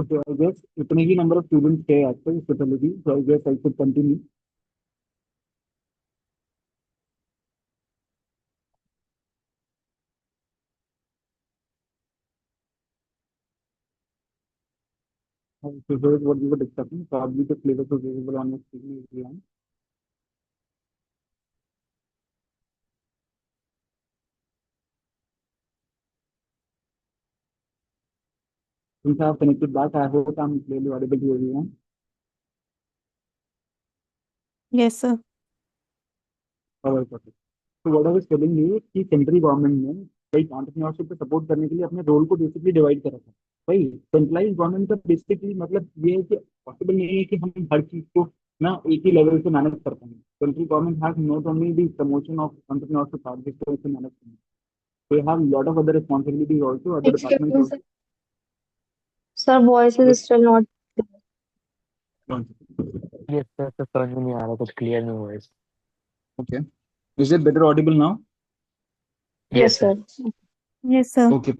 So I guess इतने ही number of students थे आज तक इस facility, so I guess I should continue. So here's what we were discussing. Probably the syllabus was visible on your screen if you want. Since I have connected back, I hope I'm clearly audible to everyone. Yes, sir. All right, okay. तो what I was telling you कि central government ने like entrepreneurship को support करने के लिए अपने role को basically divide करा था भाई। सेंट्रलाइज गवर्नमेंट का बेसिकली मतलब ये है कि पॉसिबल नहीं है कि हम हर चीज को ना एक ही लेवल से मैनेज कर पाएंगे। Central government has not only the promotion of entrepreneurship targets to manage करना, they have lot of other responsibilities also, other Excuse departments me, sir. Sir, voice is still not. Also. Yes sir, sir समझ में नहीं आ रहा, कुछ clear नहीं हुआ। Okay, is it better audible now? Yes, yes sir. sir. Yes, sir. Okay,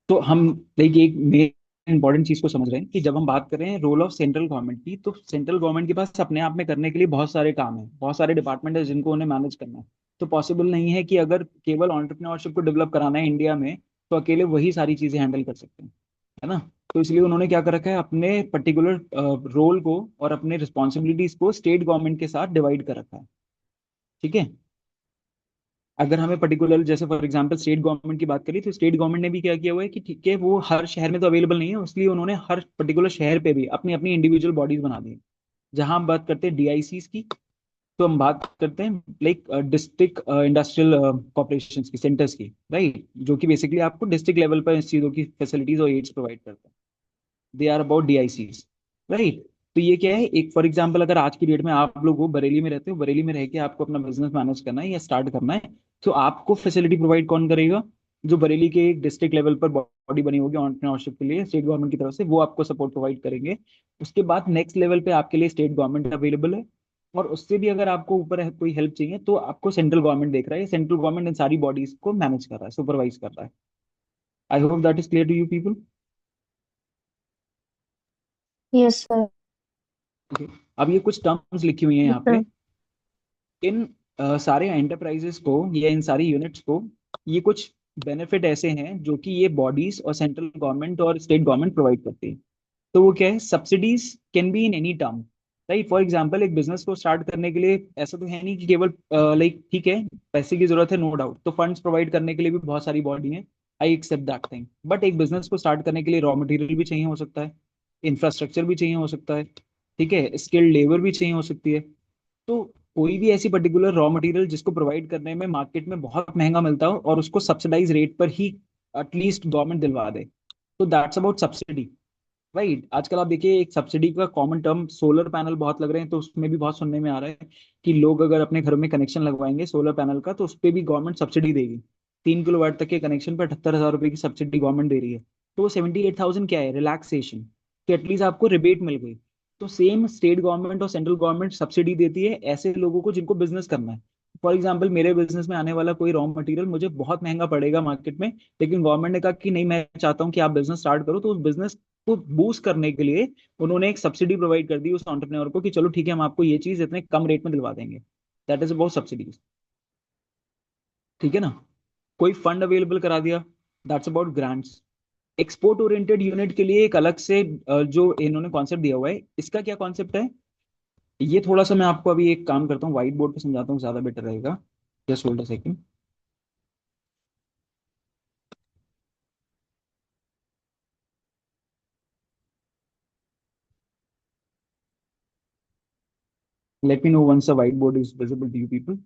तो हम लाइक एक मेन इंपॉर्टेंट चीज को समझ रहे हैं कि जब हम बात कर रहे हैं रोल ऑफ सेंट्रल गवर्नमेंट की, तो सेंट्रल गवर्नमेंट के पास अपने आप में करने के लिए बहुत सारे काम है, बहुत सारे डिपार्टमेंट है जिनको उन्हें मैनेज करना है। तो पॉसिबल नहीं है कि अगर केवल एंटरप्रेन्योरशिप को डेवलप कराना है इंडिया में तो अकेले वही सारी चीजें हैंडल कर सकते हैं, है ना। तो इसलिए उन्होंने क्या कर रखा है, अपने पर्टिकुलर रोल को और अपने रिस्पॉन्सिबिलिटीज को स्टेट गवर्नमेंट के साथ डिवाइड कर रखा है। ठीक है। अगर हमें पर्टिकुलर जैसे फॉर एग्जांपल स्टेट गवर्नमेंट की बात करें तो स्टेट गवर्नमेंट ने भी क्या किया हुआ है कि ठीक है वो हर शहर में तो अवेलेबल नहीं है, इसलिए उन्होंने हर पर्टिकुलर शहर पे भी अपनी अपनी इंडिविजुअल बॉडीज बना दी हैं। जहां हम बात करते हैं डीआईसीज की, तो हम बात करते हैं लाइक डिस्ट्रिक्ट इंडस्ट्रियल कॉर्पोरेशन की, सेंटर्स की, राइट, जो कि बेसिकली आपको डिस्ट्रिक्ट लेवल पर इस चीजों की फैसिलिटीज और एड्स प्रोवाइड करते हैं। They are about DICs, right. तो ये क्या है, एक फॉर एग्जांपल अगर आज की डेट में आप लोग वो बरेली में रहते हो, बरेली में रह के आपको अपना बिजनेस मैनेज करना है या स्टार्ट करना है, तो आपको फैसिलिटी प्रोवाइड कौन करेगा? जो बरेली के एक डिस्ट्रिक्ट लेवल पर बॉडी बनी होगी एंटरप्रेन्योरशिप के लिए स्टेट गवर्नमेंट की तरफ से, वो आपको सपोर्ट प्रोवाइड करेंगे। उसके बाद नेक्स्ट लेवल पे आपके लिए स्टेट गवर्नमेंट अवेलेबल है, और उससे भी अगर आपको ऊपर कोई हेल्प चाहिए तो आपको सेंट्रल गवर्नमेंट देख रहा है, सेंट्रल गवर्नमेंट इन सारी बॉडीज को मैनेज कर रहा है, सुपरवाइज कर रहा है। I hope that is clear to you people. Yes, sir. अब ये कुछ टर्म्स लिखी हुई हैं Yes, यहाँ पे। sir. इन सारे एंटरप्राइजेस को या इन सारी यूनिट्स को ये कुछ बेनिफिट ऐसे हैं जो कि ये बॉडीज और सेंट्रल गवर्नमेंट और स्टेट गवर्नमेंट प्रोवाइड करती है। तो वो क्या है, subsidies can be in any term, right. For example एक बिजनेस को स्टार्ट करने के लिए ऐसा तो है नहीं कि केवल लाइक ठीक है पैसे की जरूरत है, नो डाउट, तो फंड्स प्रोवाइड करने के लिए भी बहुत सारी बॉडी हैं, I accept that thing. But एक बिजनेस को स्टार्ट करने के लिए रॉ मटेरियल भी चाहिए हो सकता है, इंफ्रास्ट्रक्चर भी चाहिए हो सकता है, ठीक है, स्किल्ड लेबर भी चाहिए हो सकती है। तो कोई भी ऐसी पर्टिकुलर रॉ मटेरियल जिसको प्रोवाइड करने में मार्केट में बहुत महंगा मिलता हो और उसको सब्सिडाइज रेट पर ही एटलीस्ट गवर्नमेंट दिलवा दे, तो दैट्स अबाउट सब्सिडी, राइट। आजकल आप देखिए एक सब्सिडी का कॉमन टर्म सोलर पैनल बहुत लग रहे हैं, तो उसमें भी बहुत सुनने में आ रहा है कि लोग अगर अपने घर में कनेक्शन लगवाएंगे सोलर पैनल का तो उस पर भी गवर्नमेंट सब्सिडी देगी। 3 किलोवाट तक के कनेक्शन पर 78,000 रुपए की सब्सिडी गवर्नमेंट दे रही है। तो वो 78,000 क्या है, रिलैक्सेशन, कि एटलीस्ट आपको रिबेट मिल गई। तो सेम स्टेट गवर्नमेंट और सेंट्रल गवर्नमेंट सब्सिडी देती है ऐसे लोगों को जिनको बिजनेस करना है। फॉर एग्जाम्पल मेरे बिजनेस में आने वाला कोई रॉ मटेरियल मुझे बहुत महंगा पड़ेगा मार्केट में, लेकिन गवर्नमेंट ने कहा कि नहीं मैं चाहता हूँ कि आप बिजनेस स्टार्ट करो, तो उस बिजनेस को बूस्ट करने के लिए उन्होंने एक सब्सिडी प्रोवाइड कर दी उस एंटरप्रेन्योर को कि चलो ठीक है हम आपको ये चीज इतने कम रेट में दिलवा देंगे। दैट इज अबाउट सब्सिडीज, ठीक है ना। कोई फंड अवेलेबल करा दिया, that's about grants. Export oriented unit के लिए एक अलग से जो इन्होंने कॉन्सेप्ट दिया हुआ है, इसका क्या कॉन्सेप्ट है, ये थोड़ा सा मैं आपको अभी एक काम करता हूँ व्हाइट बोर्ड पे समझाता हूँ, ज्यादा बेटर रहेगा। Just hold a second. Let me know once the white board is visible to you people.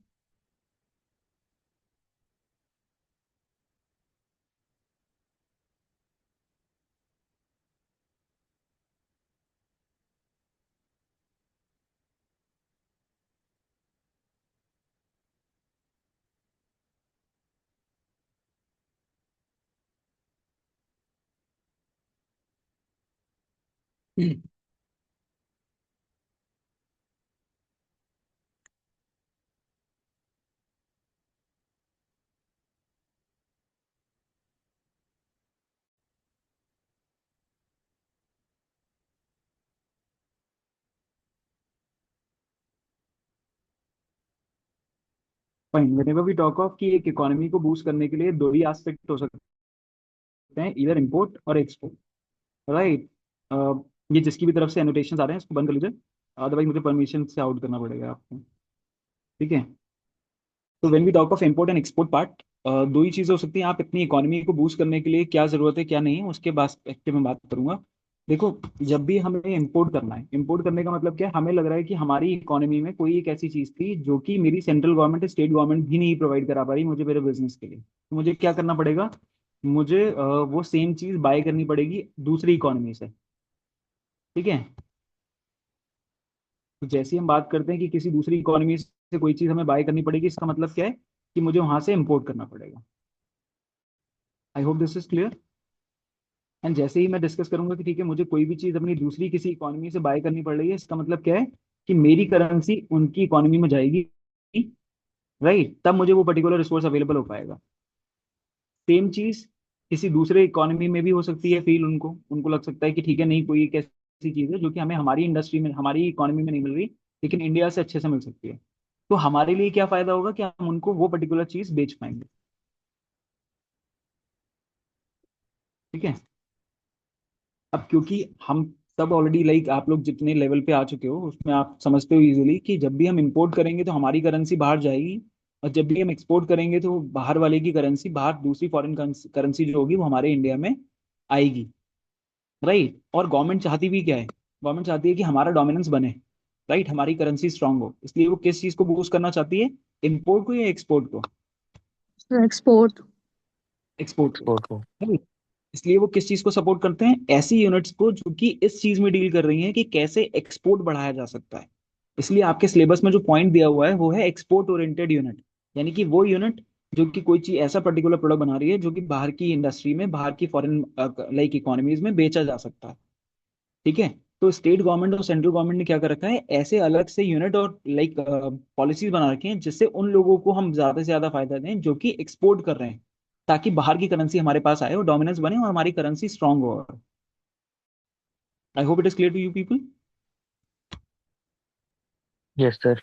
Fine, whenever we talk of कि एक इकोनॉमी को बूस्ट करने के लिए दो ही एस्पेक्ट हो सकते हैं, इधर इंपोर्ट और एक्सपोर्ट, राइट। ये जिसकी भी तरफ से एनोटेशन आ रहे हैं इसको बंद कर लीजिए, अदरवाइज मुझे परमिशन से आउट करना पड़ेगा आपको। ठीक है। तो when we talk of import and export part, दो ही चीजें हो सकती हैं। आप अपनी इकोनॉमी को बूस्ट करने के लिए क्या जरूरत है क्या नहीं है उसके पर्सपेक्टिव में बात करूंगा। देखो, जब भी हमें इंपोर्ट करना है, इंपोर्ट करने का मतलब क्या है, हमें लग रहा है कि हमारी इकोनॉमी में कोई एक ऐसी चीज थी जो कि मेरी सेंट्रल गवर्नमेंट स्टेट गवर्नमेंट भी नहीं प्रोवाइड करा पा रही मुझे मेरे बिजनेस के लिए, तो मुझे क्या करना पड़ेगा, मुझे वो सेम चीज बाय करनी पड़ेगी दूसरी इकोनॉमी से। ठीक है। तो जैसे ही हम बात करते हैं कि किसी दूसरी इकोनॉमी से कोई चीज हमें बाय करनी पड़ेगी, इसका मतलब क्या है कि मुझे वहां से इंपोर्ट करना पड़ेगा। आई hope this is clear. And जैसे ही मैं डिस्कस करूंगा कि ठीक है मुझे कोई भी चीज अपनी दूसरी किसी इकोनॉमी से बाय करनी पड़ रही है, इसका मतलब क्या है कि मेरी करेंसी उनकी इकोनॉमी में जाएगी, राइट, तब मुझे वो पर्टिकुलर रिसोर्स अवेलेबल हो पाएगा। सेम चीज किसी दूसरे इकोनॉमी में भी हो सकती है, फील उनको उनको लग सकता है कि ठीक है नहीं, कोई एक ऐसी चीज है जो कि हमें हमारी इंडस्ट्री में हमारी इकोनॉमी में नहीं मिल रही, लेकिन इंडिया से अच्छे से मिल सकती है। तो हमारे लिए क्या फायदा होगा कि हम उनको वो पर्टिकुलर चीज बेच पाएंगे। ठीक है। अब क्योंकि हम सब ऑलरेडी लाइक आप लोग जितने लेवल पे आ चुके हो उसमें आप समझते हो इजीली कि जब भी हम इंपोर्ट करेंगे तो हमारी करेंसी बाहर जाएगी, और जब भी हम एक्सपोर्ट करेंगे तो बाहर वाले की करेंसी, बाहर दूसरी फॉरेन करेंसी जो होगी वो हमारे इंडिया में आएगी, राइट। और गवर्नमेंट चाहती भी क्या है, गवर्नमेंट चाहती है कि हमारा डोमिनेंस बने, राइट, हमारी करेंसी स्ट्रांग हो, इसलिए वो किस चीज को बूस्ट करना चाहती है, इंपोर्ट को या एक्सपोर्ट को, एक्सपोर्ट। एक्सपोर्ट को, एक्सपोर्ट को। right? इसलिए वो किस चीज को सपोर्ट करते हैं, ऐसी यूनिट्स को जो कि इस चीज में डील कर रही हैं कि कैसे एक्सपोर्ट बढ़ाया जा सकता है। इसलिए आपके सिलेबस में जो पॉइंट दिया हुआ है वो है एक्सपोर्ट ओरिएंटेड यूनिट, यानी कि वो यूनिट जो कि कोई चीज ऐसा पर्टिकुलर प्रोडक्ट बना रही है जो कि बाहर की इंडस्ट्री में, बाहर की फॉरेन लाइक इकोनॉमीज में बेचा जा सकता है। ठीक है। तो स्टेट गवर्नमेंट और सेंट्रल गवर्नमेंट ने क्या कर रखा है, ऐसे अलग से यूनिट और लाइक पॉलिसीज बना रखी हैं जिससे उन लोगों को हम ज्यादा से ज्यादा फायदा दें जो कि एक्सपोर्ट कर रहे हैं, ताकि बाहर की करेंसी हमारे पास आए और डोमिनेंस बने और हमारी करेंसी स्ट्रांग हो। I hope it is clear to you people. Yes sir.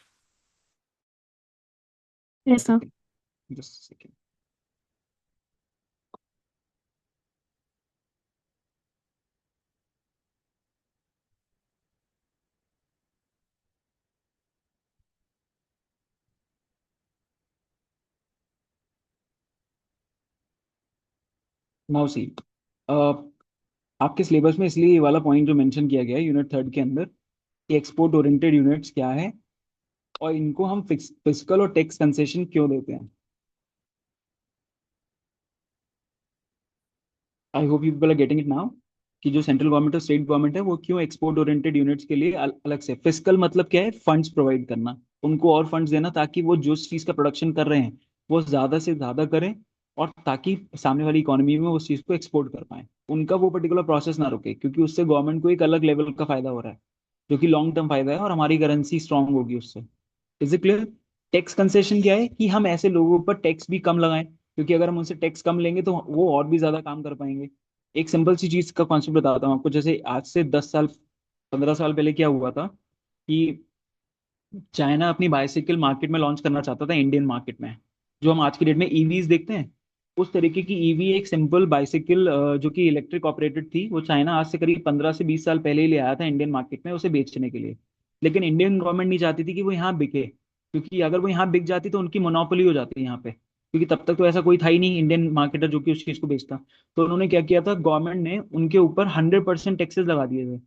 ऐसा। Just second. नाउ सी, आपके सिलेबस में इसलिए ये वाला पॉइंट जो मेंशन किया गया है यूनिट थर्ड के अंदर, कि एक्सपोर्ट ओरिएंटेड यूनिट्स क्या है और इनको हम फिजिकल और टैक्स कंसेशन क्यों देते हैं। I hope you people are getting it now, कि जो सेंट्रल गवर्नमेंट और स्टेट गवर्नमेंट है वो क्यों एक्सपोर्ट ओरिएंटेड यूनिट्स के लिए अलग से, फिजिकल मतलब क्या है, फंड्स प्रोवाइड करना, उनको और फंड्स देना ताकि वो जो चीज का प्रोडक्शन कर रहे हैं वो ज्यादा से ज्यादा करें, और ताकि सामने वाली इकोनॉमी में उस चीज को एक्सपोर्ट कर पाए, उनका वो पर्टिकुलर प्रोसेस ना रुके, क्योंकि उससे गवर्नमेंट को एक अलग लेवल का फायदा हो रहा है जो कि लॉन्ग टर्म फायदा है, और हमारी करेंसी स्ट्रांग होगी उससे। Is it clear. Tax concession क्या है कि हम ऐसे लोगों पर टैक्स भी कम लगाएं, क्योंकि अगर हम उनसे टैक्स कम लेंगे तो वो और भी ज्यादा काम कर पाएंगे। एक सिंपल सी चीज का कॉन्सेप्ट बताता हूँ आपको, जैसे आज से 10 साल 15 साल पहले क्या हुआ था कि चाइना अपनी बाइसाइकिल मार्केट में लॉन्च करना चाहता था इंडियन मार्केट में, जो हम आज की डेट में ईवीज देखते हैं उस तरीके की ईवी, एक सिंपल बाइसाइकिल जो कि इलेक्ट्रिक ऑपरेटेड थी, वो चाइना आज से करीब 15 से 20 साल पहले ही ले आया था इंडियन मार्केट में उसे बेचने के लिए। लेकिन इंडियन गवर्नमेंट नहीं चाहती थी कि वो यहाँ बिके, क्योंकि अगर वो यहाँ बिक जाती तो उनकी मोनोपोली हो जाती यहाँ पे, क्योंकि तब तक तो ऐसा कोई था ही नहीं इंडियन मार्केटर जो कि उस चीज को बेचता। तो उन्होंने क्या किया था, गवर्नमेंट ने उनके ऊपर 100% टैक्सेस लगा दिए थे,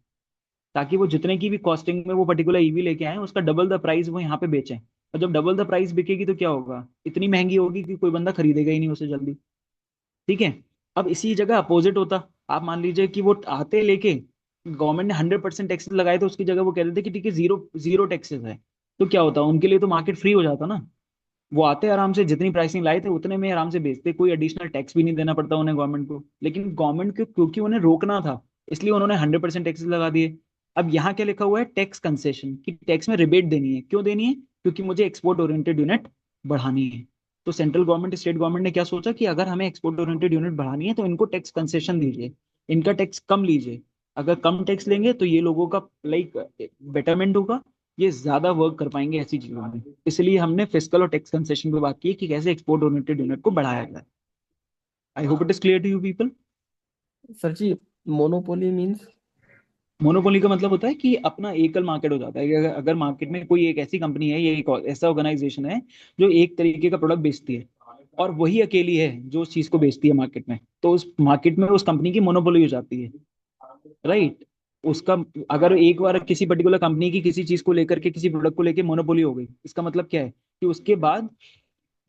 ताकि वो जितने की भी कॉस्टिंग में वो पर्टिकुलर ईवी लेके आए उसका डबल द प्राइस वो यहाँ पे बेचें। और जब डबल द प्राइस बिकेगी तो क्या होगा, इतनी महंगी होगी कि कोई बंदा खरीदेगा ही नहीं उसे जल्दी। ठीक है। अब इसी जगह अपोजिट होता, आप मान लीजिए कि वो आते लेके, गवर्नमेंट ने 100% टैक्सेस लगाए तो उसकी जगह वो कह देते कि ठीक है जीरो जीरो टैक्सेस है, तो क्या होता, उनके लिए तो मार्केट फ्री हो जाता ना। वो आते आराम से जितनी प्राइसिंग लाए थे उतने में आराम से बेचते, कोई एडिशनल टैक्स भी नहीं देना पड़ता उन्हें गवर्नमेंट को। लेकिन गवर्नमेंट को क्योंकि उन्हें रोकना था, इसलिए उन्होंने 100% टैक्सेस लगा दिए। अब यहाँ क्या लिखा हुआ है, टैक्स कंसेशन, कि टैक्स में रिबेट देनी है, क्यों देनी है, क्योंकि मुझे एक्सपोर्ट ओरिएंटेड यूनिट बढ़ानी है। तो सेंट्रल गवर्नमेंट स्टेट गवर्नमेंट ने क्या सोचा कि अगर हमें एक्सपोर्ट ओरिएंटेड यूनिट बढ़ानी है तो इनको टैक्स कंसेशन दीजिए, इनका टैक्स कम लीजिए। अगर कम टैक्स लेंगे तो ये लोगों का लाइक बेटरमेंट होगा, ये ज्यादा वर्क कर पाएंगे ऐसी चीजों में। इसलिए हमने फिस्कल और टैक्स कंसेशन पे बात की कि कैसे एक्सपोर्ट ओरिएंटेड यूनिट को बढ़ाया जाए। I hope it is clear to you people. Sir ji, monopoly means? Monopoly का मतलब होता है कि अपना एकल मार्केट हो जाता है, कि अगर मार्केट में कोई एक ऐसी कंपनी है, ये एक ऐसा ऑर्गेनाइजेशन है जो एक तरीके का प्रोडक्ट बेचती है और वही अकेली है जो उस चीज को बेचती है मार्केट में, तो उस मार्केट में उस कंपनी की मोनोपोली हो जाती है। राइट। उसका अगर एक बार किसी पर्टिकुलर कंपनी की किसी चीज को लेकर के, किसी प्रोडक्ट को लेकर मोनोपोली हो गई, इसका मतलब क्या है कि उसके बाद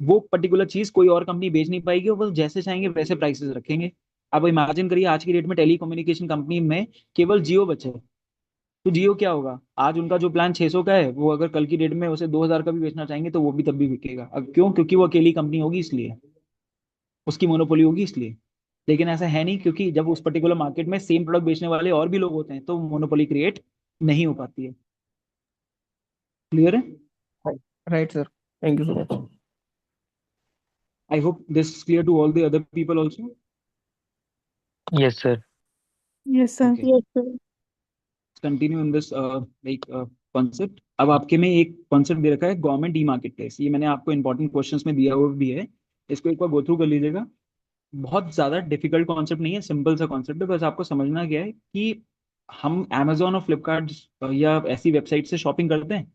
वो पर्टिकुलर चीज कोई और कंपनी बेच नहीं पाएगी और वो जैसे चाहेंगे वैसे प्राइसेस रखेंगे। अब इमेजिन करिए आज की डेट में टेली कम्युनिकेशन कंपनी में केवल जियो बचा है, तो जियो क्या होगा, आज उनका जो प्लान 600 का है, वो अगर कल की डेट में उसे 2000 का भी बेचना चाहेंगे तो वो भी तब भी बिकेगा। अब क्यों? क्योंकि वो अकेली कंपनी होगी इसलिए, उसकी मोनोपोली होगी इसलिए। लेकिन ऐसा है नहीं, क्योंकि जब उस पर्टिकुलर मार्केट में सेम प्रोडक्ट बेचने वाले और भी लोग होते हैं तो मोनोपोली क्रिएट नहीं हो पाती है। क्लियर है? Right sir, thank you so much. I hope this is clear to all the other people also. Yes sir. Yes, sir. Okay, Yes, sir. Continue in this like concept. अब आपके में एक concept दे रखा है government e market place, ये मैंने आपको important questions में दिया हुआ भी है, इसको एक बार गो थ्रू कर लीजिएगा। बहुत ज्यादा डिफिकल्ट कॉन्सेप्ट नहीं है, सिंपल सा कॉन्सेप्ट है, बस आपको समझना क्या है कि हम Amazon और फ्लिपकार्ट या ऐसी वेबसाइट से शॉपिंग करते हैं,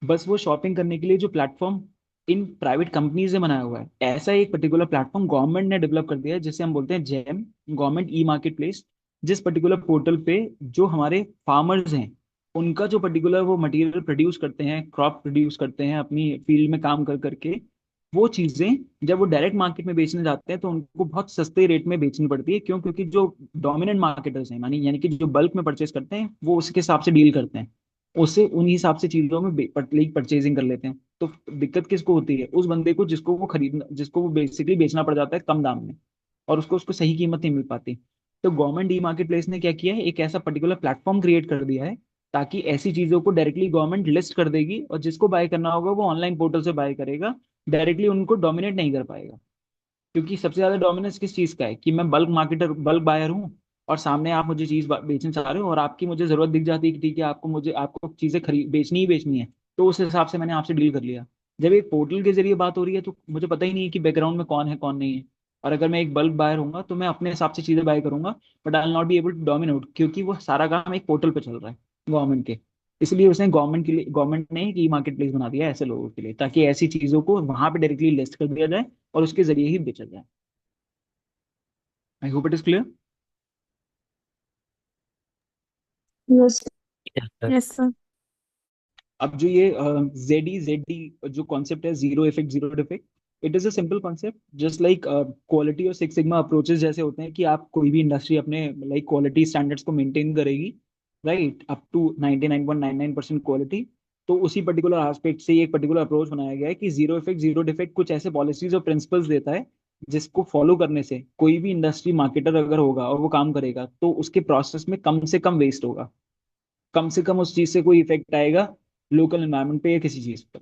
बस वो शॉपिंग करने के लिए जो प्लेटफॉर्म इन प्राइवेट कंपनीज ने बनाया हुआ है, ऐसा एक पर्टिकुलर प्लेटफॉर्म गवर्नमेंट ने डेवलप कर दिया है जिसे हम बोलते हैं GeM, government e market place. जिस पर्टिकुलर पोर्टल पे जो हमारे फार्मर्स हैं, उनका जो पर्टिकुलर वो मटेरियल प्रोड्यूस करते हैं, क्रॉप प्रोड्यूस करते हैं अपनी फील्ड में काम कर करके, वो चीजें जब वो डायरेक्ट मार्केट में बेचने जाते हैं तो उनको बहुत सस्ते रेट में बेचनी पड़ती है। क्यों? क्योंकि जो डोमिनेंट मार्केटर्स हैं, मानी यानी कि जो बल्क में परचेस करते हैं, वो उसके हिसाब से डील करते हैं, उससे उन्हीं हिसाब से चीजों में परचेजिंग कर लेते हैं। तो दिक्कत किसको होती है? उस बंदे को जिसको वो खरीदना, जिसको वो बेसिकली बेचना पड़ जाता है कम दाम में, और उसको उसको सही कीमत नहीं मिल पाती। तो गवर्नमेंट ई मार्केट प्लेस ने क्या किया है, एक ऐसा पर्टिकुलर प्लेटफॉर्म क्रिएट कर दिया है ताकि ऐसी चीजों को डायरेक्टली गवर्नमेंट लिस्ट कर देगी और जिसको बाय करना होगा वो ऑनलाइन पोर्टल से बाय करेगा, डायरेक्टली उनको डोमिनेट नहीं कर पाएगा। क्योंकि सबसे ज्यादा डोमिनेंस किस चीज का है कि मैं बल्क मार्केटर, बल्क बायर हूँ, और सामने आप मुझे चीज बेचना चाह रहे हो और आपकी मुझे जरूरत दिख जाती है कि ठीक है आपको, मुझे आपको चीजें खरीद बेचनी ही बेचनी है, तो उस हिसाब से मैंने आपसे डील कर लिया। जब एक पोर्टल के जरिए बात हो रही है तो मुझे पता ही नहीं है कि बैकग्राउंड में कौन है कौन नहीं है। और अगर मैं एक बल्क बायर हूँ तो मैं अपने हिसाब से चीजें बाय करूंगा, but I will not be able to dominate, क्योंकि वो सारा काम एक पोर्टल पे चल रहा है गवर्नमेंट के। इसलिए उसने गवर्नमेंट के लिए, गवर्नमेंट ने एक ई मार्केट प्लेस बना दिया है ऐसे लोगों के लिए, ताकि ऐसी चीजों को वहां पे डायरेक्टली लिस्ट कर दिया जाए और उसके जरिए ही बेचा जाए। I hope it is clear. Yes. Yes sir. Yes, sir. अब जो ये जेडी जो कॉन्सेप्ट है, zero effect zero defect, it is a simple concept just like quality और सिक्स सिग्मा अप्रोचेस जैसे होते हैं कि आप कोई भी इंडस्ट्री अपने लाइक क्वालिटी स्टैंडर्ड्स को मेंटेन करेगी, राइट, अप टू 99.99% क्वालिटी। तो उसी पर्टिकुलर एस्पेक्ट से एक पर्टिकुलर अप्रोच बनाया गया है कि जीरो इफेक्ट जीरो डिफेक्ट कुछ ऐसे पॉलिसीज और प्रिंसिपल्स देता है जिसको फॉलो करने से कोई भी इंडस्ट्री मार्केटर अगर होगा और वो काम करेगा तो उसके प्रोसेस में कम से कम वेस्ट होगा, कम से कम उस चीज से कोई इफेक्ट आएगा लोकल एनवायरनमेंट पे या किसी चीज पर।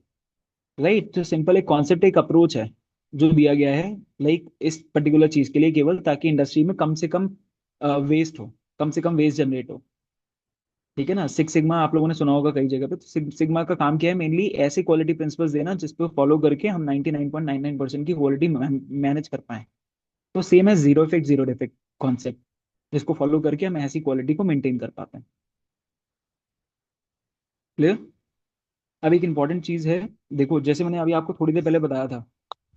राइट। तो सिंपल एक कॉन्सेप्ट, एक अप्रोच है जो दिया गया है लाइक इस पर्टिकुलर चीज के लिए, केवल ताकि इंडस्ट्री में कम से कम वेस्ट हो, कम से कम वेस्ट जनरेट हो। ठीक है ना? सिक्स सिग्मा आप लोगों ने सुना होगा कई जगह पे। तो सिक्स सिग्मा का काम क्या है? मेनली ऐसे क्वालिटी प्रिंसिपल्स देना जिसपे फॉलो करके हम 99.99% की क्वालिटी मैनेज कर पाए। तो सेम है zero effect zero defect concept, जिसको फॉलो करके हम ऐसी क्वालिटी को मेंटेन कर पाते हैं। क्लियर? अब एक इंपॉर्टेंट चीज है, देखो जैसे मैंने अभी आपको थोड़ी देर पहले बताया था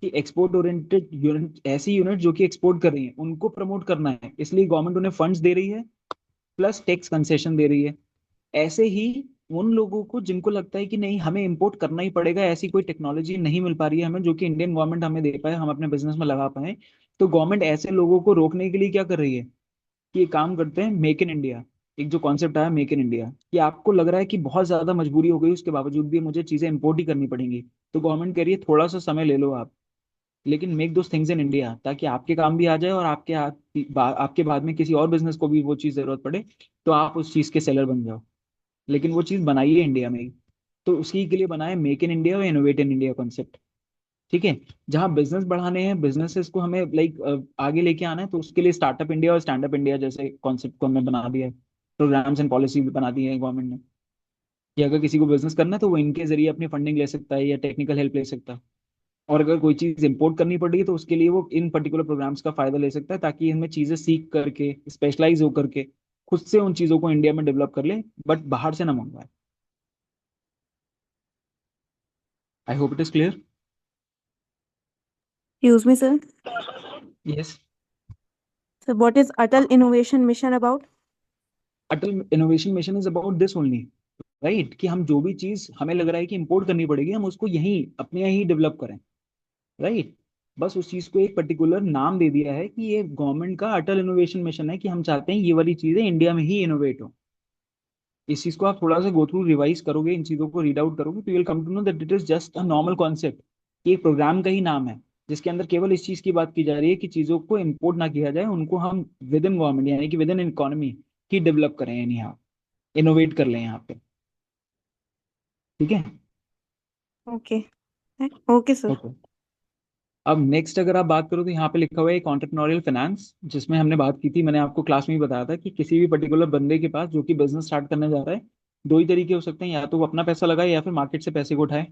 कि एक्सपोर्ट ओरिएंटेड यूनिट, ऐसी यूनिट जो कि एक्सपोर्ट कर रही है उनको प्रमोट करना है, इसलिए गवर्नमेंट उन्हें फंड्स दे रही है प्लस टैक्स कंसेशन दे रही है। ऐसे ही उन लोगों को जिनको लगता है कि नहीं हमें इंपोर्ट करना ही पड़ेगा, ऐसी कोई टेक्नोलॉजी नहीं मिल पा रही है हमें जो कि इंडियन गवर्नमेंट हमें दे पाए, हम अपने बिजनेस में लगा पाए, तो गवर्नमेंट ऐसे लोगों को रोकने के लिए क्या कर रही है कि ये काम करते हैं मेक इन इंडिया। एक जो कॉन्सेप्ट आया मेक इन इंडिया, कि आपको लग रहा है कि बहुत ज्यादा मजबूरी हो गई उसके बावजूद भी मुझे चीजें इंपोर्ट ही करनी पड़ेंगी, तो गवर्नमेंट कह रही है थोड़ा सा समय ले लो आप, लेकिन make those things in India, ताकि आपके काम भी आ जाए और आपके बाद में किसी और बिजनेस को भी वो चीज जरूरत पड़े तो आप उस चीज के सेलर बन जाओ। लेकिन वो चीज बनाई है इंडिया में ही, तो उसी के लिए बनाए मेक इन इंडिया और इनोवेट इन इंडिया कॉन्सेप्ट। ठीक है? जहाँ बिजनेस बढ़ाने हैं, बिजनेसेस को हमें लाइक आगे लेके आना है, तो उसके लिए स्टार्टअप इंडिया और स्टैंड अप इंडिया जैसे कॉन्सेप्ट को हमने बना दिया है, प्रोग्राम्स एंड पॉलिसी भी बना दी है गवर्नमेंट ने। कि अगर किसी को बिजनेस करना है तो वो इनके जरिए अपनी फंडिंग ले सकता है या टेक्निकल हेल्प ले सकता है। और अगर कोई चीज इंपोर्ट करनी पड़ रही है तो उसके लिए वो इन पर्टिकुलर प्रोग्राम्स का फायदा ले सकता है, ताकि इनमें चीजें सीख करके स्पेशलाइज होकर के खुद से उन चीजों को इंडिया में डेवलप कर ले, बट बाहर से ना मंगवाए। आई hope it is clear. Excuse me, sir. Yes. So, what is Atal Innovation Mission about? Atal innovation mission is about this only, right, कि हम जो भी चीज हमें लग रहा है कि इंपोर्ट करनी पड़ेगी हम उसको यहीं अपने यहाँ ही डेवलप करें, राइट। बस उस चीज को एक पर्टिकुलर नाम दे दिया है कि ये गवर्नमेंट का अटल इनोवेशन मिशन है, कि हम चाहते हैं ये वाली चीजें इंडिया में ही इनोवेट हो। इस चीज को आप थोड़ा सा गो थ्रू रिवाइज करोगे, इन चीजों को रीड आउट करोगे, तो you will come to know that it is just a normal concept, कि एक प्रोग्राम का ही नाम है जिसके अंदर केवल इस चीज की बात की जा रही है कि चीजों को इम्पोर्ट ना किया जाए, उनको हम विद इन गवर्नमेंट यानी कि with in economy he develop करें, यानी यहाँ इनोवेट कर लें यहाँ पे। ठीक है। Okay. Okay, sir. ओके। अब नेक्स्ट अगर आप बात करो तो यहाँ पे लिखा हुआ है एक एंटरप्रेन्योरियल फाइनेंस, जिसमें हमने बात की थी, मैंने आपको क्लास में ही बताया था कि किसी भी पर्टिकुलर बंदे के पास जो कि बिजनेस स्टार्ट करने जा रहा है, दो ही तरीके हो सकते हैं, या तो वो अपना पैसा लगाए या फिर मार्केट से पैसे को उठाए।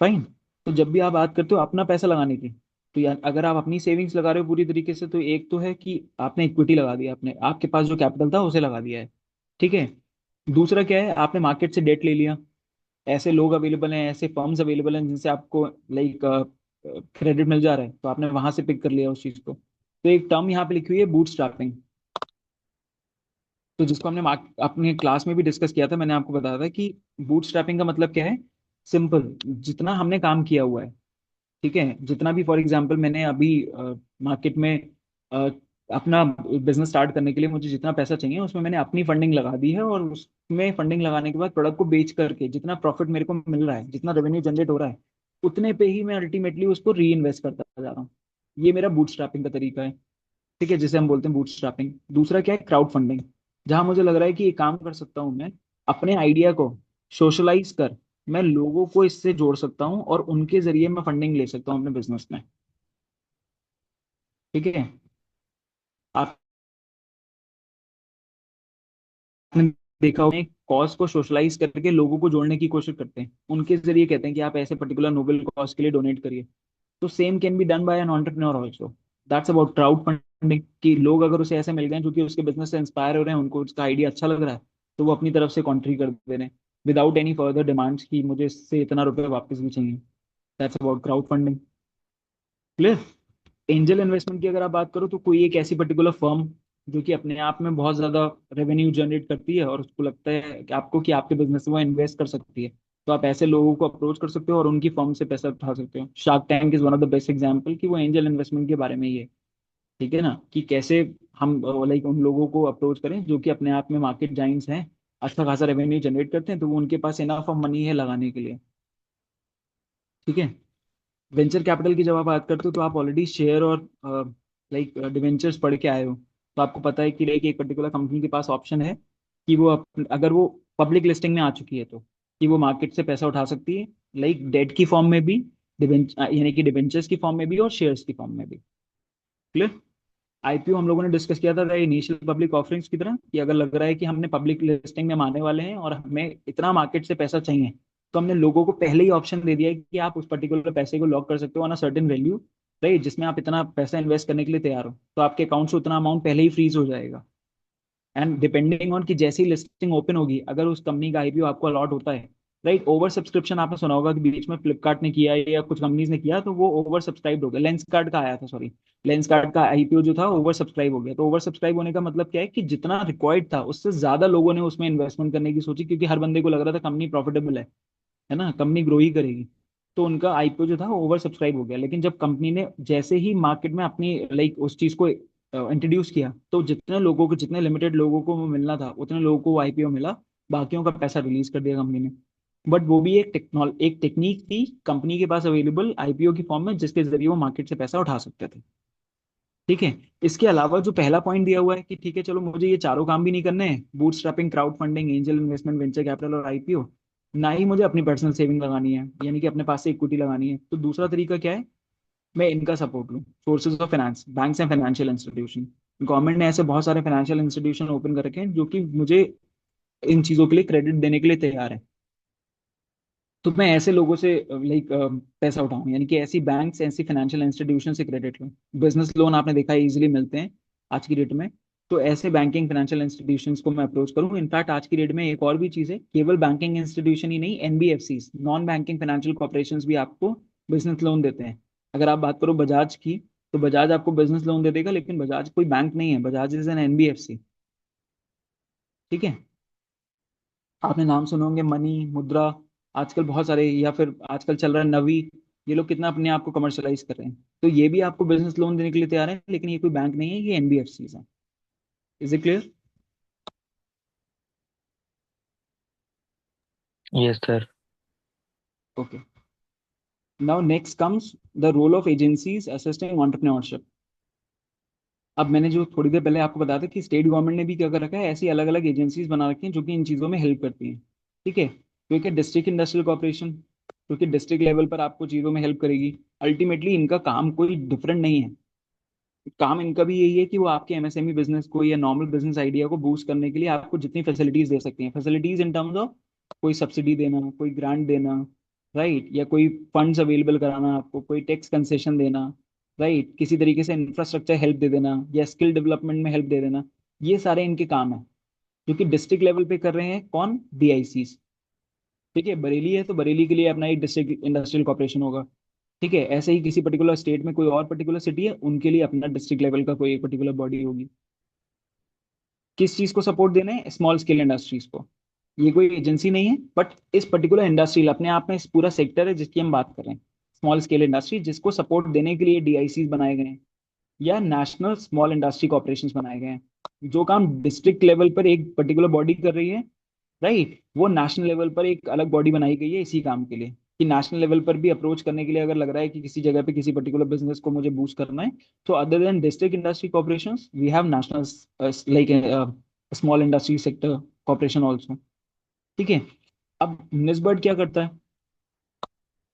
फाइन। तो जब भी आप बात करते हो अपना पैसा लगाने की, तो यार अगर आप अपनी सेविंग्स लगा रहे हो पूरी तरीके से, तो एक तो है कि आपने इक्विटी लगा दिया, आपने आपके पास जो कैपिटल था उसे लगा दिया है। ठीक है। दूसरा क्या है, आपने मार्केट से डेट ले लिया। ऐसे लोग अवेलेबल हैं, ऐसे फर्म्स अवेलेबल हैं जिनसे आपको लाइक क्रेडिट मिल जा रहा है, तो आपने वहां से पिक कर लिया उस चीज को। तो एक टर्म यहाँ पे लिखी हुई है बूट स्ट्रैपिंग, तो जिसको हमने अपने क्लास में भी डिस्कस किया था, मैंने आपको बताया था कि बूट स्ट्रैपिंग का मतलब क्या है। सिंपल, जितना हमने काम किया हुआ है, ठीक है, जितना भी फॉर एग्जांपल मैंने अभी मार्केट में अ, अपना बिजनेस स्टार्ट करने के लिए मुझे जितना पैसा चाहिए उसमें मैंने अपनी फंडिंग लगा दी है, और उसमें फंडिंग लगाने के बाद प्रोडक्ट को बेच करके जितना प्रॉफिट मेरे को मिल रहा है, जितना रेवेन्यू जनरेट हो रहा है, उतने पे ही मैं अल्टीमेटली उसको री इन्वेस्ट करता जा रहा हूँ। ये मेरा बूट स्ट्रैपिंग का तरीका है। ठीक है, जिसे हम बोलते हैं बूट स्ट्रैपिंग। दूसरा क्या है, क्राउड फंडिंग, जहां मुझे लग रहा है कि ये काम कर सकता हूँ मैं, अपने आइडिया को सोशलाइज कर मैं लोगों को इससे जोड़ सकता हूँ और उनके जरिए मैं फंडिंग ले सकता हूँ अपने बिजनेस में। ठीक है। आपने देखा होगा कॉज को सोशलाइज करके लोगों को जोड़ने की कोशिश करते हैं, उनके जरिए कहते हैं कि आप ऐसे पर्टिकुलर नोबेल कॉज के लिए डोनेट करिए। तो same can be done by an entrepreneur also. That's about crowd funding, कि लोग अगर उसे ऐसे मिल गए जो कि उसके बिजनेस से इंस्पायर हो रहे हैं, उनको उसका आइडिया अच्छा लग रहा है, तो वो अपनी तरफ से कॉन्ट्री कर दे रहे हैं विदाउट एनी फर्दर डिमांड्स कि मुझे इससे इतना रुपए वापस भी चाहिए। That's about crowd funding. Clear. Angel investment की अगर आप बात करो तो कोई एक ऐसी पर्टिकुलर फर्म जो कि अपने आप में बहुत ज्यादा रेवेन्यू जनरेट करती है और उसको लगता है कि आपको कि आपके बिजनेस में वो इन्वेस्ट कर सकती है, तो आप ऐसे लोगों को अप्रोच कर सकते हो और उनकी फर्म से पैसा उठा सकते हो। Shark tank is one of the best example कि वो एंजल इन्वेस्टमेंट के बारे में ही है। ठीक है ना, कि कैसे हम लाइक उन लोगों को अप्रोच करें जो कि अपने आप में मार्केट जाइंट्स हैं, अच्छा खासा रेवेन्यू जनरेट करते हैं, तो वो उनके पास इनफ ऑफ मनी है लगाने के लिए। ठीक है। वेंचर कैपिटल की जब आप बात करते हो तो आप ऑलरेडी शेयर और लाइक डिवेंचर्स पढ़ के आए हो, तो आपको पता है कि लाइक एक पर्टिकुलर कंपनी के पास ऑप्शन है कि वो अगर वो पब्लिक लिस्टिंग में आ चुकी है तो कि वो मार्केट से पैसा उठा सकती है, लाइक डेट की फॉर्म में भी, यानी कि डिवेंचर्स की फॉर्म में भी और शेयर्स की फॉर्म में भी। क्लियर। आईपीओ हम लोगों ने डिस्कस किया था इनिशियल पब्लिक ऑफरिंग्स की तरह, कि अगर लग रहा है कि हमने पब्लिक लिस्टिंग में आने वाले हैं और हमें इतना मार्केट से पैसा चाहिए, तो हमने लोगों को पहले ही ऑप्शन दे दिया है कि आप उस पर्टिकुलर पैसे को लॉक कर सकते हो on a certain value, right, जिसमें आप इतना पैसा इन्वेस्ट करने के लिए तैयार हो, तो आपके अकाउंट से उतना अमाउंट पहले ही फ्रीज हो जाएगा। एंड डिपेंडिंग ऑन कि जैसी लिस्टिंग ओपन होगी, अगर उस कंपनी का आईपीओ आपको अलॉट होता है, राइट, ओवर सब्सक्रिप्शन आपने सुना होगा कि बीच में फ्लिपकार्ट ने किया या कुछ कंपनीज ने किया, तो वो ओवर सब्सक्राइब हो गया। लेंस कार्ड का आया था, सॉरी, लेंस कार्ड का आईपीओ जो था ओवर सब्सक्राइब हो गया। तो ओवर सब्सक्राइब होने का मतलब क्या है कि जितना रिक्वायर्ड था उससे ज्यादा लोगों ने उसमें इन्वेस्टमेंट करने की सोची, क्योंकि हर बंदे को लग रहा था कंपनी प्रॉफिटेबल है ना, कंपनी ग्रो ही करेगी। तो उनका आईपीओ जो था ओवर सब्सक्राइब हो गया। लेकिन जब कंपनी ने जैसे ही मार्केट में अपनी लाइक उस चीज को इंट्रोड्यूस किया, तो जितने लोगों को, जितने लिमिटेड लोगों को वो मिलना था उतने लोगों को वो आईपीओ मिला, बाकियों का पैसा रिलीज कर दिया कंपनी ने। बट वो भी एक टेक्निक थी कंपनी के पास अवेलेबल आईपीओ की फॉर्म में, जिसके जरिए वो मार्केट से पैसा उठा सकते थे। ठीक है। इसके अलावा जो पहला पॉइंट दिया हुआ है कि ठीक है चलो मुझे ये चारों काम भी नहीं करने हैं, boot strapping, crowd funding, angel investment, venture capital और आईपीओ, ना ही मुझे अपनी पर्सनल सेविंग लगानी है, यानी कि अपने पास से इक्विटी लगानी है, तो दूसरा तरीका क्या है, मैं इनका सपोर्ट लूँ, sources of finance, banks and financial institution. Government ने ऐसे बहुत सारे फाइनेंशियल इंस्टीट्यूशन ओपन कर रखे हैं जो कि मुझे इन चीजों के लिए क्रेडिट देने के लिए तैयार है। तो मैं ऐसे लोगों से लाइक पैसा उठाऊं, यानी कि ऐसी बैंक्स, ऐसी फाइनेंशियल इंस्टीट्यूशन से क्रेडिट लूं। बिजनेस लोन आपने देखा है इजीली मिलते हैं आज की डेट में। तो ऐसे बैंकिंग फाइनेंशियल इंस्टीट्यूशंस को मैं अप्रोच करूं। इनफैक्ट आज की डेट में एक और भी चीज है, केवल बैंकिंग इंस्टीट्यूशन ही नहीं, NBFC, non banking financial corporations भी आपको बिजनेस लोन देते हैं। अगर आप बात करो बजाज की, तो बजाज आपको बिजनेस लोन दे देगा, लेकिन बजाज कोई बैंक नहीं है, बजाज इज एन एनबीएफसी। ठीक है। आपने नाम सुने होंगे मनी, मुद्रा, आजकल बहुत सारे, या फिर आजकल चल रहा है नवी। ये लोग कितना अपने आप को कमर्शलाइज कर रहे हैं। तो ये भी आपको बिजनेस लोन देने के लिए तैयार है, लेकिन ये कोई बैंक नहीं है, ये एनबीएफसी है। Is it clear? Yes sir. Okay. Now next comes the role of agencies assisting entrepreneurship. अब मैंने जो थोड़ी देर पहले आपको बताया था कि स्टेट गवर्नमेंट ने भी क्या कर रखा है, ऐसी अलग अलग एजेंसीज बना रखी हैं जो कि इन चीज़ों में हेल्प करती हैं। ठीक है। क्योंकि डिस्ट्रिक्ट इंडस्ट्रियल कॉर्पोरेशन, क्योंकि डिस्ट्रिक्ट लेवल पर आपको चीज़ों में हेल्प करेगी। अल्टीमेटली इनका काम कोई डिफरेंट नहीं है। काम इनका भी यही है कि वो आपके एमएसएमई बिजनेस को या नॉर्मल बिजनेस आइडिया को बूस्ट करने के लिए आपको जितनी फैसिलिटीज दे सकती हैं, फैसिलिटीज इन टर्म्स ऑफ कोई सब्सिडी देना, कोई ग्रांट देना, राइट, या कोई फंड्स अवेलेबल कराना, आपको कोई टैक्स कंसेशन देना, राइट, किसी तरीके से इंफ्रास्ट्रक्चर हेल्प दे देना या स्किल डेवलपमेंट में हेल्प दे देना। ये सारे इनके काम है, जो कि डिस्ट्रिक्ट लेवल पे कर रहे हैं कौन, डीआईसीज। ठीक है। बरेली है तो बरेली के लिए अपना एक डिस्ट्रिक्ट इंडस्ट्रियल कॉर्पोरेशन होगा। ठीक है। ऐसे ही किसी पर्टिकुलर स्टेट में कोई और पर्टिकुलर सिटी है, उनके लिए अपना डिस्ट्रिक्ट लेवल का कोई एक पर्टिकुलर बॉडी होगी। किस चीज को सपोर्ट देना है, स्मॉल स्केल इंडस्ट्रीज को। ये कोई एजेंसी नहीं है, बट इस पर्टिकुलर इंडस्ट्री अपने आप में इस पूरा सेक्टर है जिसकी हम बात कर रहे हैं, स्मॉल स्केल इंडस्ट्री, जिसको सपोर्ट देने के लिए डीआईसीज बनाए गए हैं या नेशनल स्मॉल इंडस्ट्री कॉर्पोरेशन बनाए गए हैं। जो काम डिस्ट्रिक्ट लेवल पर एक पर्टिकुलर बॉडी कर रही है, राइट, वो नेशनल लेवल पर एक अलग बॉडी बनाई गई है इसी काम के लिए, कि नेशनल लेवल पर भी अप्रोच करने के लिए अगर लग रहा है कि किसी जगह पे किसी पर्टिकुलर बिजनेस को मुझे बूस्ट करना है, तो other than district industry corporation we have national like small industry sector corporation also. ठीक है। अब निस्बर्ड क्या करता है?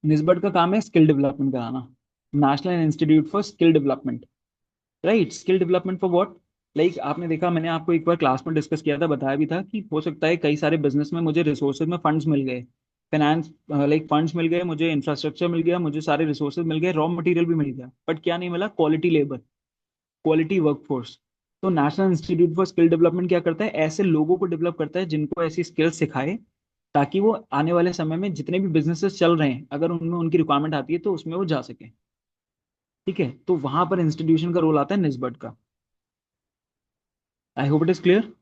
निस्बर्ड का काम है स्किल डेवलपमेंट कराना, national institute for skill development. Right, skill development for what? Like आपने देखा, मैंने आपको एक बार क्लास में डिस्कस किया था, बताया भी था कि हो सकता है कई सारे बिजनेस में मुझे रिसोर्सेज में फंड्स मिल गए, फाइनेंस लाइक फंड्स मिल गए, मुझे इंफ्रास्ट्रक्चर मिल गया, मुझे सारे रिसोर्सेज मिल गए, रॉ मटेरियल भी मिल गया, बट क्या नहीं मिला, क्वालिटी लेबर, क्वालिटी वर्कफोर्स। तो national institute for skill development क्या करता है, ऐसे लोगों को डेवलप करता है जिनको ऐसी स्किल सिखाए, ताकि वो आने वाले समय में जितने भी बिजनेसेस चल रहे हैं, अगर उनमें उनकी रिक्वायरमेंट आती है तो उसमें वो जा सके। ठीक है। तो वहां पर इंस्टीट्यूशन का रोल आता है निस्बट का। I hope it is clear.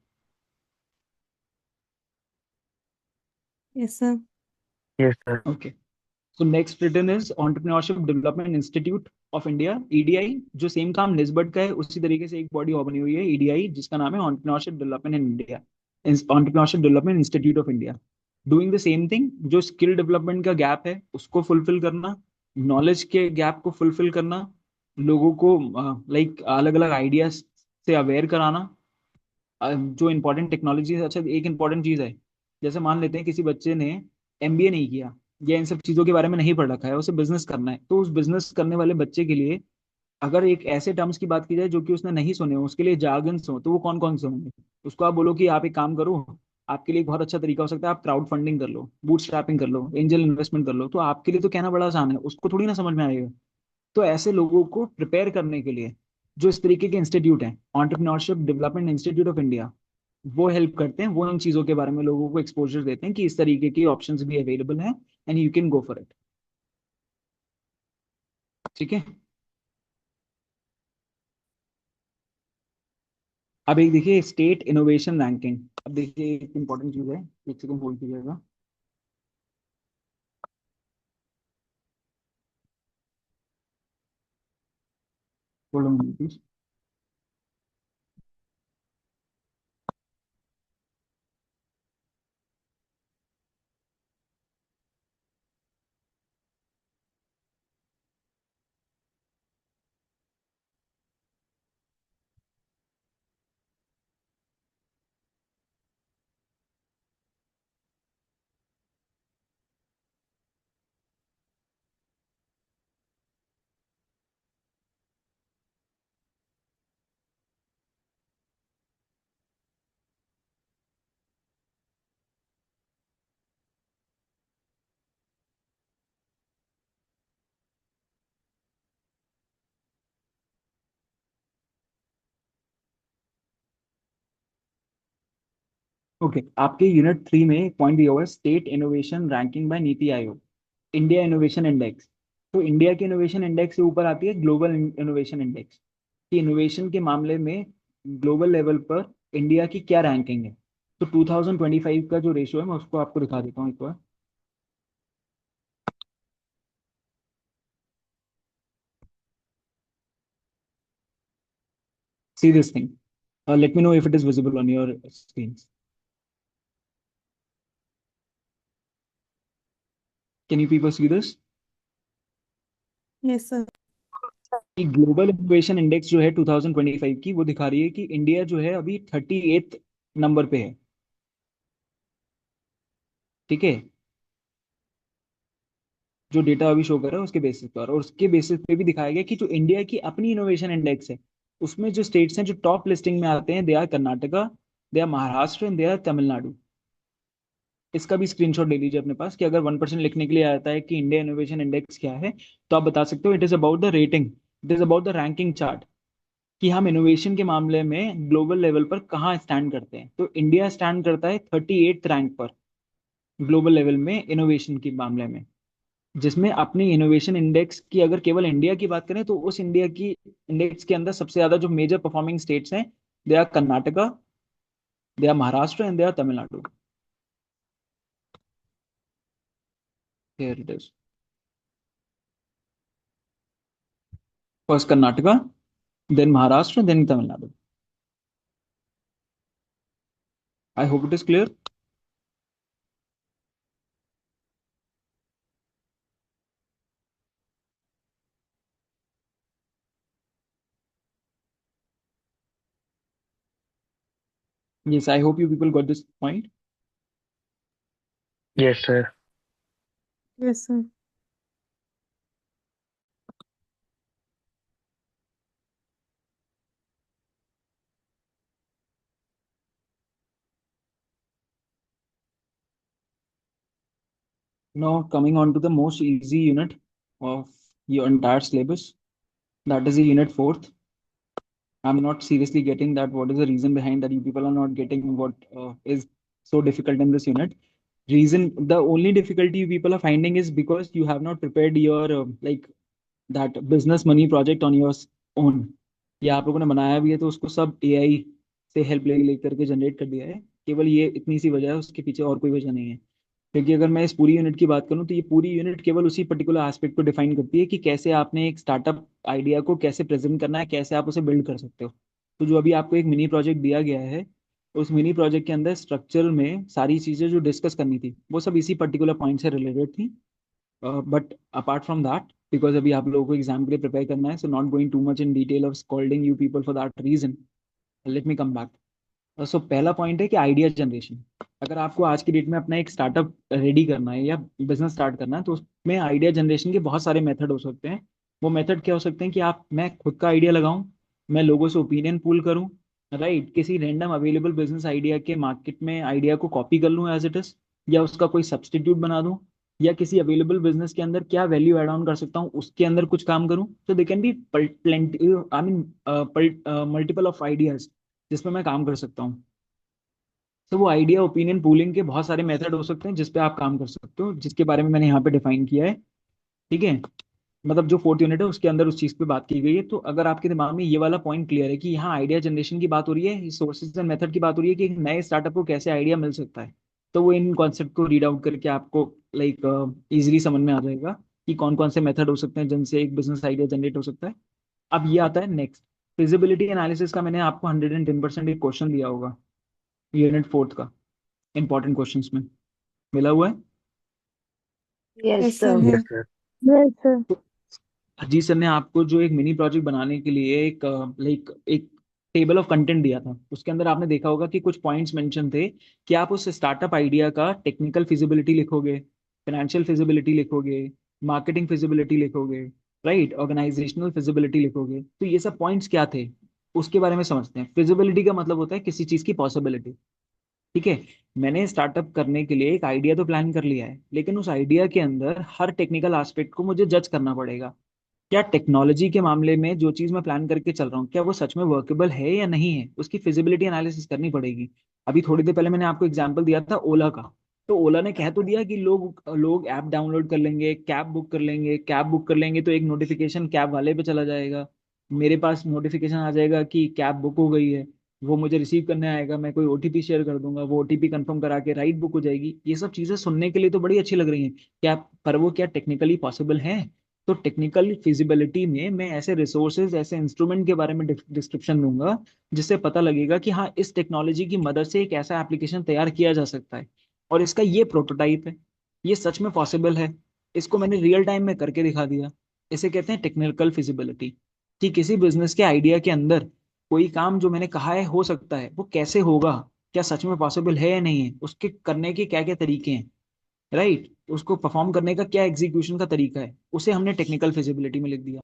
Yes, sir. Yes sir. Okay. So next written is entrepreneurship development institute of India, EDI. जो सेम काम निस्बत का है, उसी तरीके से एक बॉडी और बनी हुई है ईडीआई, जिसका नाम है entrepreneurship development in India, entrepreneurship development institute of India. Doing the same thing, जो स्किल डेवलपमेंट का गैप है उसको फुलफिल करना, नॉलेज के गैप को फुलफिल करना, लोगों को लाइक अलग अलग आइडियाज से अवेयर कराना। जो इंपॉर्टेंट टेक्नोलॉजी है, अच्छा एक इंपॉर्टेंट चीज है, जैसे मान लेते हैं किसी बच्चे ने एमबीए नहीं किया या इन सब चीजों के बारे में नहीं पढ़ रखा है, उसे बिजनेस करना है, तो उस बिजनेस करने वाले बच्चे के लिए अगर एक ऐसे टर्म्स की बात की जाए जो कि उसने नहीं सुने हो, उसके लिए जार्गन्स हो, तो वो कौन कौन से होंगे? उसको आप बोलो कि आप एक काम करो, आपके लिए एक बहुत अच्छा तरीका हो सकता है, आप क्राउड फंडिंग कर लो, बूट स्ट्रैपिंग कर लो, एंजल इन्वेस्टमेंट कर लो, तो आपके लिए तो कहना बड़ा आसान है, उसको थोड़ी ना समझ में आएगा। तो ऐसे लोगों को प्रिपेयर करने के लिए जो इस तरीके के इंस्टीट्यूट हैं, entrepreneurship development institute of India, वो हेल्प करते हैं, वो इन चीजों के बारे में लोगों को एक्सपोजर देते हैं कि इस तरीके की ऑप्शंस भी अवेलेबल हैं, and you can go for it. ठीक है। अब एक देखिए स्टेट इनोवेशन रैंकिंग। अब देखिए एक इंपॉर्टेंट चीज है, एक सेकंड होल्ड कीजिएगा। Hold on please. ओके, आपके यूनिट 3 में एक पॉइंट दिया हुआ है, state innovation ranking bye NITI Aayog, India innovation index. तो इंडिया के इनोवेशन इंडेक्स से ऊपर आती है ग्लोबल इनोवेशन इंडेक्स, कि इनोवेशन के मामले में ग्लोबल लेवल पर इंडिया की क्या रैंकिंग है। तो 2025 का जो रेशियो है मैं उसको आपको दिखा देता हूँ एक बार। See this thing. Let me know if it is visible on your screens. Can you people see this? Yes, sir. कि ग्लोबल इनोवेशन इंडेक्स जो है 2025 की, वो दिखा रही है कि इंडिया जो है अभी 38 नंबर पे है। ठीक है, जो डेटा अभी शो कर रहा है उसके बेसिस पर, और उसके बेसिस पे भी दिखाया गया कि जो इंडिया की अपनी इनोवेशन इंडेक्स है, उसमें जो स्टेट्स हैं जो टॉप लिस्टिंग में आते हैं, they are Karnataka, they are Maharashtra and they are Tamil Nadu. इसका भी स्क्रीनशॉट ले लीजिए अपने पास, कि अगर 1% लिखने के लिए आता है कि इंडिया इनोवेशन इंडेक्स क्या है, तो आप बता सकते हो it is about the rating, it is about the ranking chart, कि हम इनोवेशन के मामले में ग्लोबल लेवल पर कहाँ स्टैंड करते हैं। तो इंडिया स्टैंड करता है 38th रैंक पर ग्लोबल लेवल में इनोवेशन के मामले में, जिसमें अपनी इनोवेशन इंडेक्स की अगर केवल इंडिया की बात करें, तो उस इंडिया की इंडेक्स के अंदर सबसे ज्यादा जो मेजर परफॉर्मिंग स्टेट्स हैं, they are Karnataka, they are Maharashtra and they are Tamil Nadu. Here it is, first Karnataka, then Maharashtra, then Tamil Nadu. I hope it is clear. Yes, I hope you people got this point. Yes, sir. Yes, sir. Now coming on to the most easy unit of your entire syllabus, that is the unit 4th. I'm not seriously getting that. What is the reason behind that you people are not getting what is so difficult in this unit? Reason, the only difficulty you people are finding is because you have not prepared your like that business money project on your own. या आप लोगों ने बनाया भी है तो उसको सब एआई से हेल्प ले करके जनरेट कर दिया है। केवल ये इतनी सी वजह है, उसके पीछे और कोई वजह नहीं है। क्योंकि अगर मैं इस पूरी यूनिट की बात करूं, तो ये पूरी यूनिट केवल उसी पर्टिकुलर एस्पेक्ट को डिफाइन करती है कि कैसे आपने एक स्टार्टअप आइडिया को कैसे प्रेजेंट करना है, कैसे आप उसे बिल्ड कर सकते हो। तो जो अभी आपको एक मिनी प्रोजेक्ट दिया गया है, उस मिनी प्रोजेक्ट के अंदर स्ट्रक्चर में सारी चीजें जो डिस्कस करनी थी, वो सब इसी पर्टिकुलर पॉइंट से रिलेटेड थी। But apart from that, because अभी आप लोगों को एग्जाम के लिए प्रिपेयर करना है, so not going too much in detail of scolding you people for that reason, let me come back. So पहला पॉइंट है कि आइडिया जनरेशन। अगर आपको आज की डेट में अपना एक स्टार्टअप रेडी करना है या बिजनेस स्टार्ट करना है, तो उसमें आइडिया जनरेशन के बहुत सारे मेथड हो सकते हैं। वो मेथड क्या हो सकते हैं कि मैं खुद का आइडिया लगाऊं, मैं लोगों से ओपिनियन पूल करूं, राइट, किसी रैंडम अवेलेबल बिजनेस आइडिया के मार्केट में आइडिया को कॉपी कर लूं एज इट इज, या उसका कोई सब्सटीट्यूट बना दूं, या किसी अवेलेबल बिजनेस के अंदर क्या वैल्यू एड ऑन कर सकता हूँ उसके अंदर कुछ काम करूं। तो they can be plenty, I mean multiple of ideas जिसमें मैं काम कर सकता हूँ। तो वो आइडिया ओपिनियन पूलिंग के बहुत सारे मेथड हो सकते हैं जिस पे आप काम कर सकते हो, जिसके बारे में मैंने यहाँ पे डिफाइन किया है। ठीक है, मतलब जो 4th यूनिट है उसके अंदर उस चीज पे बात की गई है। तो अगर आपके दिमाग में ये वाला पॉइंट क्लियर है कि यहाँ आइडिया जनरेशन की बात हो रही है, सोर्सेज एंड मेथड की बात हो रही है, कि एक नए स्टार्टअप को कैसे आइडिया मिल सकता है, तो वो इन कॉन्सेप्ट को रीड आउट करके आपको लाइक इजिली समझ में आ जाएगा कि कौन कौन से मेथड हो सकते हैं जिनसे एक बिजनेस आइडिया जनरेट हो सकता है। अब ये आता है नेक्स्ट, फिजिबिलिटी एनालिसिस का मैंने आपको 110% एक क्वेश्चन दिया होगा यूनिट 4th का, इंपॉर्टेंट क्वेश्चंस में मिला हुआ है। Yes, Yes, sir. sir. है. Yes, sir. Yes, sir. तो अजीत सर ने आपको जो एक मिनी प्रोजेक्ट बनाने के लिए एक लाइक एक टेबल ऑफ कंटेंट दिया था, उसके अंदर आपने देखा होगा कि कुछ पॉइंट्स मेंशन थे कि आप उस स्टार्टअप आइडिया का टेक्निकल फिजिबिलिटी लिखोगे, फाइनेंशियल फिजिबिलिटी लिखोगे, मार्केटिंग फिजिबिलिटी लिखोगे, राइट, ऑर्गेनाइजेशनल फिजिबिलिटी लिखोगे। तो ये सब पॉइंट्स क्या थे, उसके बारे में समझते हैं। फिजिबिलिटी का मतलब होता है किसी चीज की पॉसिबिलिटी। ठीक है, मैंने स्टार्टअप करने के लिए एक आइडिया तो प्लान कर लिया है, लेकिन उस आइडिया के अंदर हर टेक्निकल एस्पेक्ट को मुझे जज करना पड़ेगा। क्या टेक्नोलॉजी के मामले में जो चीज मैं प्लान करके चल रहा हूँ क्या वो सच में वर्केबल है या नहीं है, उसकी फिजिबिलिटी एनालिसिस करनी पड़ेगी। अभी थोड़ी देर पहले मैंने आपको एग्जांपल दिया था ओला का। तो ओला ने कह तो दिया कि लोग लोग ऐप डाउनलोड कर लेंगे, कैब बुक कर लेंगे, कैब बुक कर लेंगे तो एक नोटिफिकेशन कैब वाले पे चला जाएगा, मेरे पास नोटिफिकेशन आ जाएगा कि कैब बुक हो गई है, वो मुझे रिसीव करने आएगा, मैं कोई ओटीपी शेयर कर दूंगा, वो ओटीपी कंफर्म करा के राइड बुक हो जाएगी। ये सब चीजें सुनने के लिए तो बड़ी अच्छी लग रही हैं क्या, पर वो क्या टेक्निकली पॉसिबल है? तो टेक्निकल फिजिबिलिटी में मैं ऐसे रिसोर्सेज, ऐसे इंस्ट्रूमेंट के बारे में डिस्क्रिप्शन दूंगा जिससे पता लगेगा कि हाँ इस टेक्नोलॉजी की मदद से एक ऐसा एप्लीकेशन तैयार किया जा सकता है और इसका ये प्रोटोटाइप है, ये सच में पॉसिबल है, इसको मैंने रियल टाइम में करके दिखा दिया। इसे कहते हैं टेक्निकल फिजिबिलिटी, कि किसी बिजनेस के आइडिया के अंदर कोई काम जो मैंने कहा है हो सकता है वो कैसे होगा, क्या सच में पॉसिबल है या नहीं है, उसके करने के क्या क्या तरीके हैं, राइट, उसको परफॉर्म करने का क्या एग्जीक्यूशन का तरीका है, उसे हमने टेक्निकल फिजिबिलिटी में लिख दिया।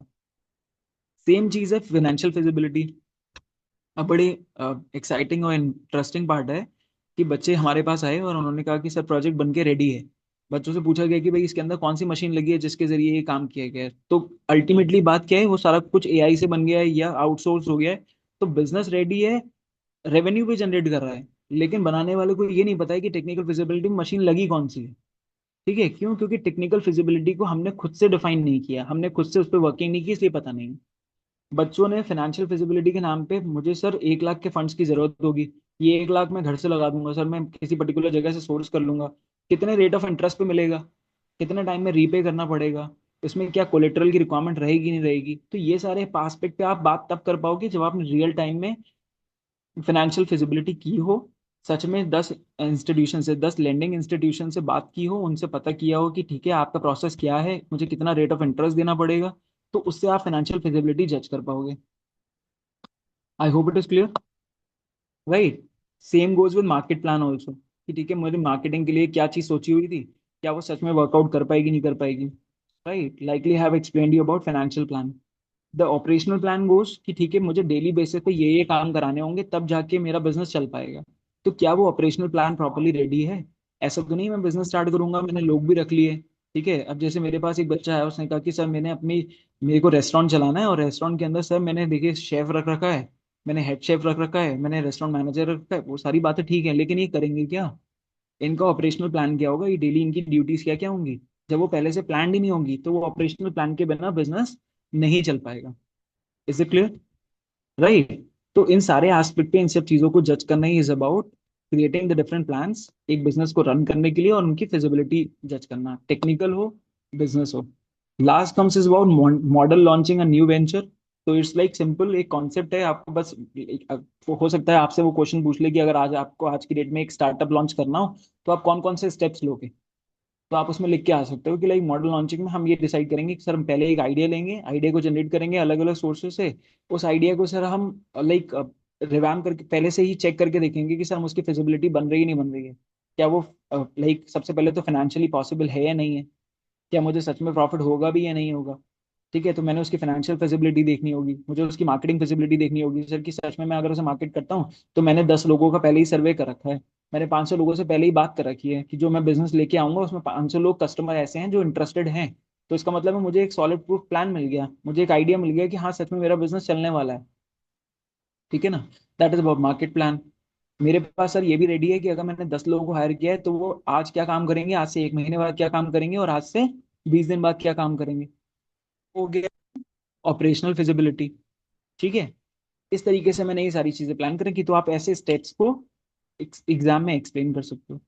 सेम चीज है फाइनेंशियल फिजिबिलिटी। अब बड़ी एक्साइटिंग और इंटरेस्टिंग पार्ट है कि बच्चे हमारे पास आए और उन्होंने कहा कि सर प्रोजेक्ट बन के रेडी है। बच्चों से पूछा गया कि भाई इसके अंदर कौन सी मशीन लगी है जिसके जरिए ये काम किया गया है, तो अल्टीमेटली बात क्या है, वो सारा कुछ एआई से बन गया है या आउटसोर्स हो गया है। तो बिजनेस रेडी है, रेवेन्यू भी जनरेट कर रहा है, लेकिन बनाने वाले को ये नहीं पता है कि टेक्निकल फिजिबिलिटी में मशीन लगी कौन सी है। ठीक है, क्यों? क्योंकि टेक्निकल फिजिबिलिटी को हमने खुद से डिफाइन नहीं किया, हमने खुद से उस पर वर्किंग नहीं की, इसलिए पता नहीं। बच्चों ने फाइनेंशियल फिजिबिलिटी के नाम पे, मुझे सर 1 लाख के फंड्स की जरूरत होगी, ये 1 लाख मैं घर से लगा दूंगा सर, मैं किसी पर्टिकुलर जगह से सोर्स कर लूंगा, कितने रेट ऑफ इंटरेस्ट पे मिलेगा, कितने टाइम में रीपे करना पड़ेगा, इसमें क्या कोलेटरल की रिक्वायरमेंट रहेगी नहीं रहेगी, तो ये सारे एस्पेक्ट पे आप बात तब कर पाओगे जब आपने रियल टाइम में फाइनेंशियल फिजिबिलिटी की हो, सच में 10 इंस्टीट्यूशन से, 10 लेंडिंग इंस्टीट्यूशन से बात की हो, उनसे पता किया हो कि ठीक है आपका प्रोसेस क्या है, मुझे कितना रेट ऑफ इंटरेस्ट देना पड़ेगा, तो उससे आप फाइनेंशियल फिजिबिलिटी जज कर पाओगे। आई hope it is clear, right. Same goes with market plan also, कि ठीक है मुझे मार्केटिंग के लिए क्या चीज सोची हुई थी, क्या वो सच में वर्कआउट कर पाएगी नहीं कर पाएगी, right. Likely have explained you about financial plan. The operational plan goes कि ठीक है मुझे डेली बेसिस पे ये काम कराने होंगे तब जाके मेरा बिजनेस चल पाएगा। तो क्या वो ऑपरेशनल प्लान प्रॉपर्ली रेडी है? ऐसा तो नहीं मैं बिजनेस स्टार्ट करूंगा, मैंने लोग भी रख लिए, ठीक है, अब जैसे मेरे पास एक बच्चा है, उसने कहा कि सर मेरे को रेस्टोरेंट चलाना है और रेस्टोरेंट के अंदर सर मैंने देखिए शेफ रख रखा है, मैंने हेड शेफ रख रखा है, मैंने रेस्टोरेंट मैनेजर रख रखा है, वो सारी बातें ठीक है, लेकिन ये करेंगे क्या? इनका ऑपरेशनल प्लान क्या होगा, ये डेली इनकी ड्यूटीज क्या क्या होंगी? जब वो पहले से प्लान ही नहीं होंगी तो वो ऑपरेशनल प्लान के बिना बिजनेस नहीं चल पाएगा। Is it clear, right? तो इन सारे एस्पेक्ट पे इन सब चीजों को जज करना he is about creating the different plans एक बिजनेस को रन करने के लिए, और उनकी फिजिबिलिटी जज करना, टेक्निकल हो बिजनेस हो। Last comes is about model launching a new venture. तो इट्स लाइक सिंपल एक कॉन्सेप्ट है, आपको बस हो सकता है आपसे वो क्वेश्चन पूछ ले कि अगर आज आपको आज की डेट में एक स्टार्टअप लॉन्च करना हो तो आप कौन कौन से स्टेप्स लोगे, तो आप उसमें लिख के आ सकते हो कि लाइक मॉडल लॉन्चिंग में हम ये डिसाइड करेंगे कि सर हम पहले एक आइडिया लेंगे, आइडिया को जनरेट करेंगे अलग अलग सोर्सेज से, उस आइडिया को सर हम लाइक रिवैम्प करके पहले से ही चेक करके देखेंगे कि सर हम उसकी फिजिबिलिटी बन रही है नहीं बन रही है, क्या वो लाइक सबसे पहले तो फाइनेंशियली पॉसिबल है या नहीं है, क्या मुझे सच में प्रॉफिट होगा भी या नहीं होगा। ठीक है, तो मैंने उसकी फाइनेंशियल फिजिबिलिटी देखनी होगी, मुझे उसकी मार्केटिंग फिजिबिलिटी देखनी होगी सर कि सच में मैं अगर उसे मार्केट करता हूँ तो मैंने 10 लोगों का पहले ही सर्वे कर रखा है, मैंने 500 लोगों से पहले ही बात कर रखी है कि जो मैं बिजनेस लेके आऊंगा उसमें 500 लोग कस्टमर ऐसे हैं जो इंटरेस्टेड हैं। तो इसका मतलब है मुझे एक सॉलिड प्रूफ प्लान मिल गया, मुझे एक आइडिया मिल गया कि हाँ सच में मेरा बिजनेस चलने वाला है। ठीक है ना, that is about market plan. मेरे पास सर ये भी रेडी है कि अगर मैंने 10 लोगों को हायर किया है तो वो आज क्या काम करेंगे, आज से 1 महीने बाद क्या काम करेंगे, और आज से 20 दिन बाद क्या काम करेंगे। हो गया ऑपरेशनल फिजिबिलिटी। ठीक है, इस तरीके से मैंने ये सारी चीजें प्लान करें कि तो आप ऐसे स्टेप्स को एग्जाम में एक्सप्लेन कर सकते हो।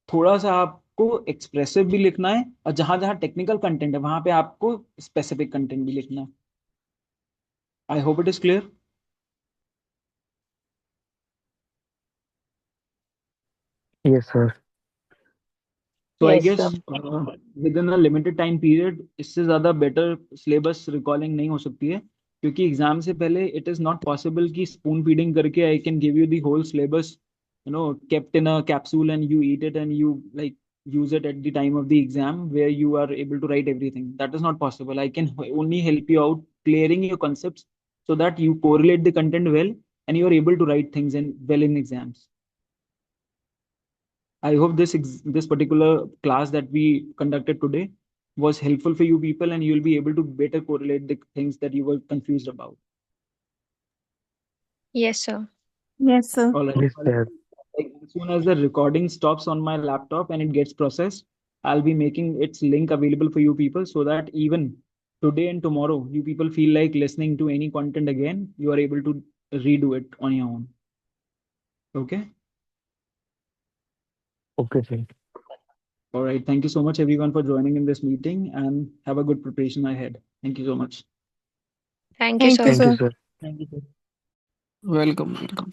थोड़ा सा आपको एक्सप्रेसिव भी लिखना है, और जहां जहां टेक्निकल कंटेंट है वहां पे आपको स्पेसिफिक कंटेंट भी लिखना है। I hope it is clear. Yes, sir. तो I Yes, guess sir. Within a limited time period इससे ज़्यादा बेटर सिलेबस रिकॉलिंग नहीं हो सकती है, क्योंकि एग्जाम से पहले इट इज़ नॉट पॉसिबल कि स्पून फीडिंग करके I can give you the whole syllabus, you know, kept in a capsule and you eat it and you like use it at the time of the exam where you are able to write everything. That is not possible. I can only help you out clearing your concepts so that you correlate the content well and you are able to write things in well in exams. I hope this particular class that we conducted today was helpful for you people, and you'll be able to better correlate the things that you were confused about. Yes, sir. Yes, sir. All right. Yes, sir. Like, as soon as the recording stops on my laptop and it gets processed, I'll be making its link available for you people, so that even today and tomorrow, you people feel like listening to any content again, you are able to redo it on your own. Okay. Okay, sir. All right. Thank you so much, everyone, for joining in this meeting, and have a good preparation ahead. Thank you so much. Thank you, Thank you, sir. Thank you, sir. sir. Welcome. Welcome.